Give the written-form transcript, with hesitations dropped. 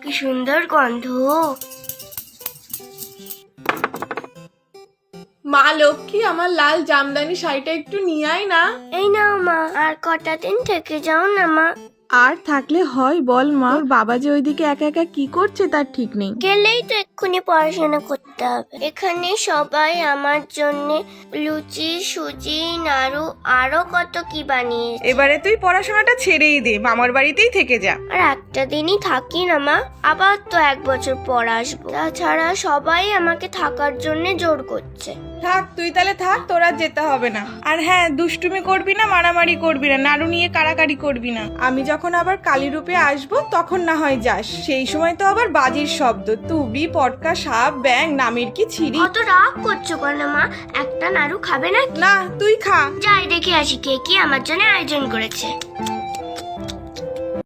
কি সুন্দর গন্ধ। মা লক্ষ্মী, আমার লাল জামদানি শাড়িটা একটু নিয়ে আয় না। এই নাও মা, আর কটা দিন থেকে যাও না মা। আর থাকলে হয় বল মা, তোর বাবা যে ওইদিকে একা একা কি করছে তার ঠিক নেই। গেলেই তো এক্ষুনি পড়াশোনা করতে হবে। এখানে সবাই আমার জন্য লুচি, সুজি, নাড়ু আরো কত কি বানিয়েছে। এবারে তুই পড়াশোনাটা ছেড়েই দে, মামার বাড়িতেই থেকে যা। আর একটা দিনই থাকি না মা, আবার তো 1 বছর পর আসবো। তাছাড়া সবাই আমাকে থাকার জন্য জোর করছে। থাক, তুই তাহলে থাক, তোর আর যেতে হবে না। আর হ্যাঁ, দুষ্টুমি করবি না, মারামারি করবি না, নাড়ু নিয়ে কাড়াকাড়ি করবি না। আমি যখন আবার কালী রূপে আসবো তখন না হয় যাস, সেই সময় তো আবার বাজির শব্দ, তুবি, পটকা, সাপ, ব্যাং, নামের কি ছিরি। অত রাগ করছো কেন মা? একটা নাড়ু খাবে না? না, তুই খা। যাই দেখে আসি কে কি আমার জন্য আয়োজন করেছে।